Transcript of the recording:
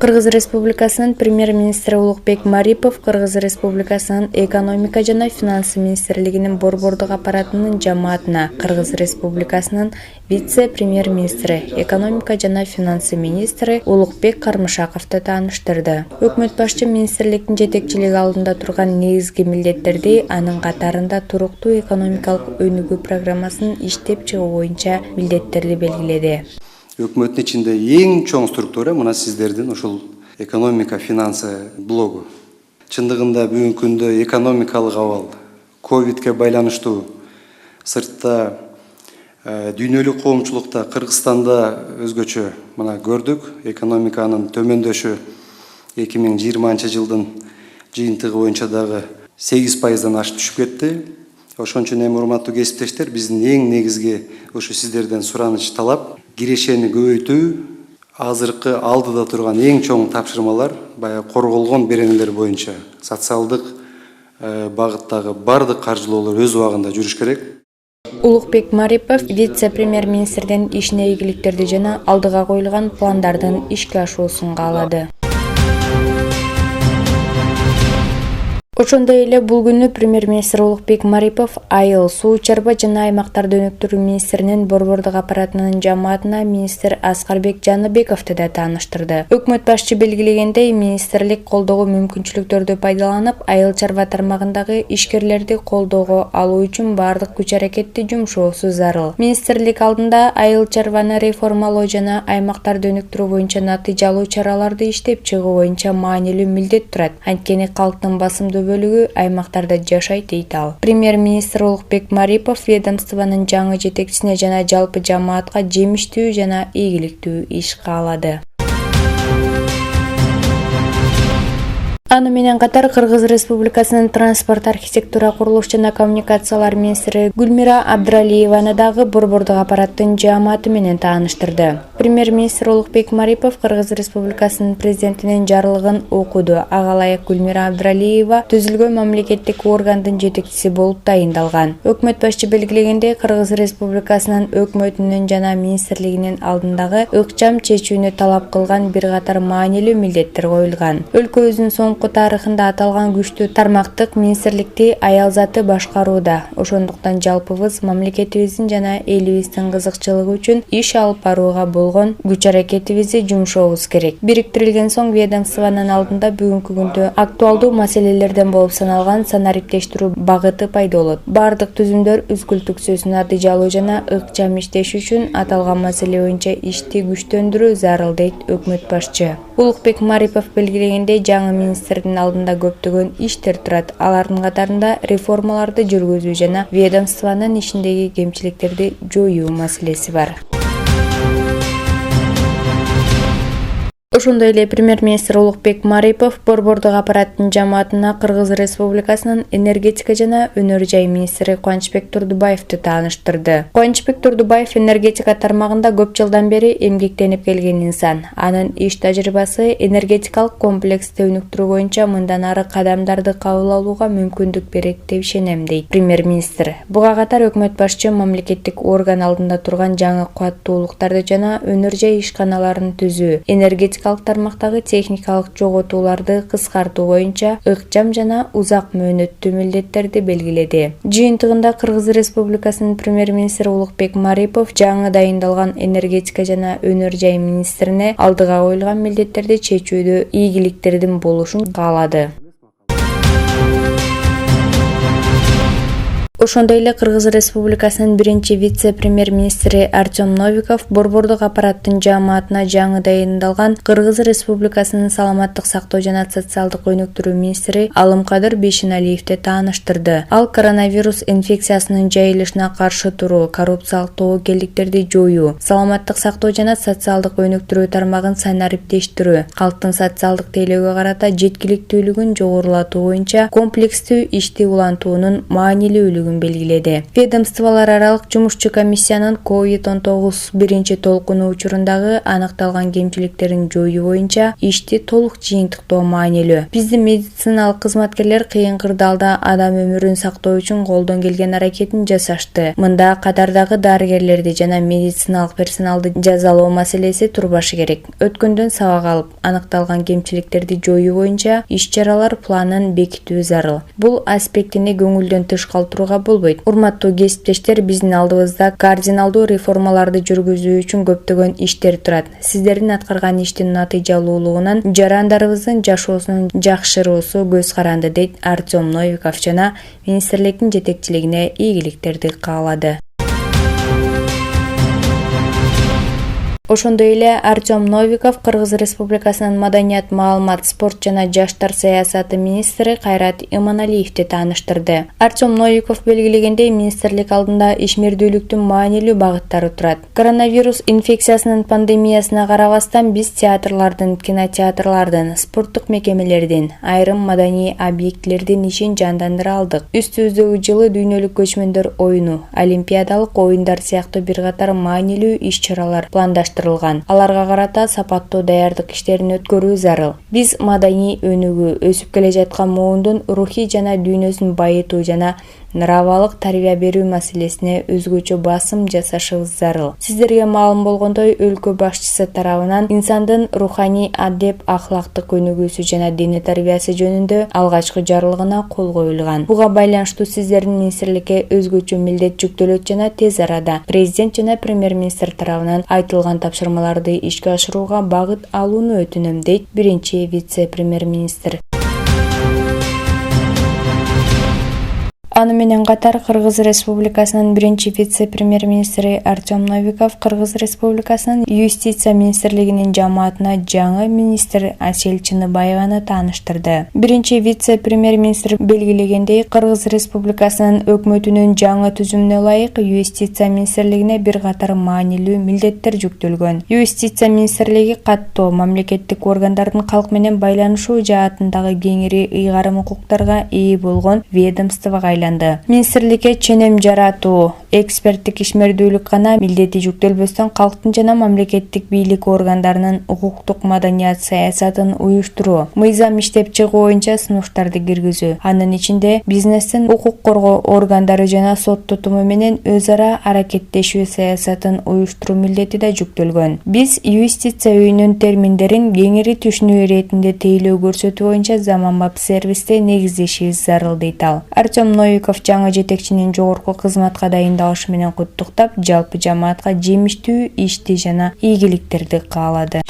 Кыргыз Республикасынын премьер-министри Улукбек Марипов Кыргыз Республикасынын экономика жана финансы министрлигинин борбордук аппаратынын жамаатына Кыргыз Республикасынын вице-премьер-министри, экономика жана финансы министри Улукбек Кармышаковду тааныштырды. Өкмөт башчы министрликтин жетекчилиги алдында турган негизги милдеттерди, анын катарында туруктуу экономикалык өнүгүү программасын иштеп чыгуу боюнча милдеттерди белгиледи. Өкмөттүн ичинде эң чоң структура мына сиздердин ушул экономика финансы блогу. Чындыгында бүгүнкү күндө экономикалык абал ковидке байланыштуу сыртта дүйнөлүк коомчулукта Кыргызстанда өзгөчө мына көрдүк. Экономиканын төмөндөшү 2020 жылдын жыйынтыгы боюнча дагы 8%-дан ашып түшүп кетти. Ошон үчүн эми урматтуу кесиптештер, биздин эң негизги ушу сиздерден сураныч талап кирешени көбөйтүү, азыркы алдыда турган эң чоң тапшырмалар баягы корголгон беренелер боюнча социалдык багыттагы бардык каржылоолор өз убагында жүрүш керек. Улукбек Марипов вице-премьер-министрден ишине ийгиликтерди жана алдыга коюлган пландардын ишке ашуусун каалады. Ошондой эле бул күнү премьер-министр Улукбек Марипов айыл, суу чарба жана аймактарды өнүктүрүү министринин борбордук аппаратынын жамаатына министр Аскарбек Жаныбековду да тааныштырды. Өкмөт башчы белгилегендей, министрлик колдоого мүмкүнчүлүктөрдү пайдаланып, айыл чарба тармагындагы ишкерлерди колдоого алуу үчүн бардык күч-аракетти жумшоосу зарыл. Министрлик алдында айыл чарбаны реформалоо жана аймактарды өнүктүрүү боюнча натыйжалуу чараларды иштеп чыгуу боюнча маанилүү милдет турат. Анткени калктын басымдуу бөлүгү аймактарда жашайт, дейт ал. Премьер-министр Улукбек Марипов ведомствонун жаңы жетекчисине жана жалпы жамаатка жемиштүү жана ийгиликтүү иш каалады. Аны менен катар Кыргыз Республикасынын транспорт, архитектура, курулуш жана коммуникациялар министри Гүлмира Абдралиеваны дагы борбордук аппараттын жамааты менен тааныштырды. Премьер-министр Улукбек Марипов Кыргыз Республикасынын президентинин жарлыгын окуду. Ага ылайык Гүлмира Абдралиева түзүлгөн мамлекеттик органдын жетекчиси болуп дайындалган. Өкмөт башчы белгилегендей, Кыргыз Республикасынын өкмөтүнүн жана министрлигинин алдындагы ыкчам чечүүнү талап кылган бир катар маанилүү милдеттер коюлган. Өлкөбүздүн соңку тарыхында аталган күчтүү тармактык министрликти аял заты башкарууда. Ошондуктан жалпыбыз мамлекетибиздин жана элибиздин кызыкчылыгы үчүн иш алып барууга болгон күч-аракетибизди жумшообуз керек. Бириктирилген соң ведомствонун алдында бүгүнкү күндө актуалдуу маселелерден болуп саналган санариптештирүү багыты пайда болот. Бардык түзүмдөр үзгүлтүксүз, натыйжалуу жана ыкчам иштеш үчүн аталган маселе боюнча ишти күчтөндүрүү зарыл, дейт өкмөт башчы. Улукбек Марипов белгилегендей, жаңы министрдин алдында көптөгөн иштер турат. Алардын катарында реформаларды жүргүзүү жана ведомствонун ишиндеги кемчиликтерди жоюу маселеси бар. Ошондой эле премьер-министр Улукбек Марипов борбордук аппараттын жамаатына Кыргыз Республикасынын энергетика жана өнөр жай министри Кубанычбек Турдубаевду тааныштырды. Кубанычбек Турдубаев энергетика тармагында көп жылдан бери эмгектенип келген инсан. Анын иш тажрыйбасы энергетикалык комплексти өнүктүрүү боюнча мындан ары кадамдарды кабыл алууга мүмкүндүк берет деп ишенем, дейт премьер-министр. Буга катар өкмөт башчы мамлекеттик орган алдында турган жаңы кубаттуулуктарды жана өнөр жай ишканаларын түзүү, энергетика тармактагы техникалык жоготууларды кыскартуу боюнча ыкчам жана узак мөөнөттүү милдеттерди белгиледи. Жыйынтыгында Кыргыз Республикасынын премьер-министри Улукбек Марипов жаңы дайындалган энергетика жана өнөр жай министрине алдыга коюлган милдеттерди чечүүдө ийгиликтердин болушун каалады. Ошондой эле Кыргыз Республикасынын биринчи вице-премьер-министри Артем Новиков борбордук аппараттын жамаатына жаңы дайындалган Кыргыз Республикасынын саламаттык сактоо жана социалдык өнүктүрүү министри Алымкадыр Бейшеналиевди тааныштырды. Ал коронавирус инфекциясынын жайылышына каршы туруу, коррупциялык тобокелдиктерди жоюу, саламаттык сактоо жана социалдык өнүктүрүү тармагын санариптештирүү, калктын социалдык тейлөөгө карата жеткиликтүүлүгүн жогорулатуу боюнча комплекстүү ишти улантуунун маанилүүлүгүн жолдорун белгиледи. Ведомстволор аралык жумушчу комиссиянын COVID-19 биринчи толкуну учурундагы аныкталган кемчиликтерин жоюу боюнча ишти толук жыйынтыктоо маанилүү. Биздин медициналык кызматкерлер кыйын кырдаалда адам өмүрүн сактоо үчүн колдон келген аракетин жасашты. Мында катардагы дарыгерлерди жана медициналык персоналды жазалоо маселеси турбашы керек. Өткөндөн сабак алып, аныкталган кемчиликтерди жоюу боюнча иш-чаралар планын бекитүү зарыл. Бул аспектини көңүлдөн тыш калтырууга болбойт. Урматтуу кесиптештер, биздин алдыбызда кардиналдуу реформаларды жүргүзүү үчүн көптөгөн иштер турат. Сиздердин аткарган иштин натыйжалуулугунан жарандарыбыздын жашоосунун жакшыруусу көз каранды, дейт Артем Новиков жана министрликтин жетекчилигине ийгиликтерди каалады. Ошондой эле Артем Новиков Кыргыз Республикасынын маданият, маалымат, спорт жана жаштар саясаты министри Кайрат Иманалиевди тааныштырды. Артем Новиков белгилегендей, министрлик алдында ишмердүүлүктүн маанилүү багыттары турат. Коронавирус инфекциясынын пандемиясына карабастан биз театрлардын, кинотеатрлардын, спорттук мекемелердин, айрым маданий объектилердин ишин жандандыра алдык. Үстүбүздөгү жылы дүйнөлүк көчмөндөр оюну, олимпиадалык оюндар сыяктуу бир катар маанилүү иш-чаралар пландаштырылган. Аларга карата сапаттуу даярдык иштерин өткөрүү зарыл. Биз маданий өнүгүү, өсүп келе жаткан муундун рухий жана дүйнөсүн байытуу жана нравалык тарбия берүү маселесине өзгөчө басым жасашыбыз зарыл. Сиздерге маалым болгондой, өлкө башчысы тарабынан инсандын руханий, адеп, ахлактык өнүгүүсү жана диний тарбиясы жөнүндө алгачкы жарлыгына кол коюлган. Буга байланыштуу сиздердин министрликке өзгөчө милдет жүктөлөт жана тез арада президент жана премьер-министр тарабынан айтылган тапшырмаларды ишке ашырууга багыт алууну өтүнөм, дейт биринчи вице-премьер-министр. Аны менен катар Кыргыз Республикасынын биринчи вице-премьер-министри Артем Новиков Кыргыз Республикасынын юстиция министрлигинин жамаатына жаңы министр Асель Чыныбаеваны тааныштырды. Биринчи вице-премьер-министр белгилегендей, Кыргыз Республикасынын өкмөтүнүн жаңы түзүмүнө ылайык юстиция министрлигине бир катар маанилүү милдеттер жүктөлгөн. Юстиция министрлиги каттоо мамлекеттик органдардын калк менен байланышуу жаатындагы кеңири ыйгарым укуктарга ээ болгон ведомствого айланды. Министрликке ченем жаратуу, эксперттик ишмердүүлүк гана милдети жүктөлбөстөн калктын жана мамлекеттик бийлик органдарынын укуктук маданият саясатын уюштуруу, мыйзам иштеп чыгуу боюнча сунуштарды киргизүү, анын ичинде бизнестин укук коргоо органдары жана сот тутуму менен өз ара аракеттешүү саясатын уюштуруу милдети да жүктөлгөн. Биз юстиция үйүнүн терминдерин кеңири түшүнүү иретинде тейлөө көрсөтүү боюнча заманбап сервисте негиздешибиз зарыл, дейт ал. Артем Новиков жаңы жетекчинин жогорку кызматка дайындалышы менен куттуктап, жалпы жамаатка жемиштүү ишти жана ийгиликтерди каалады.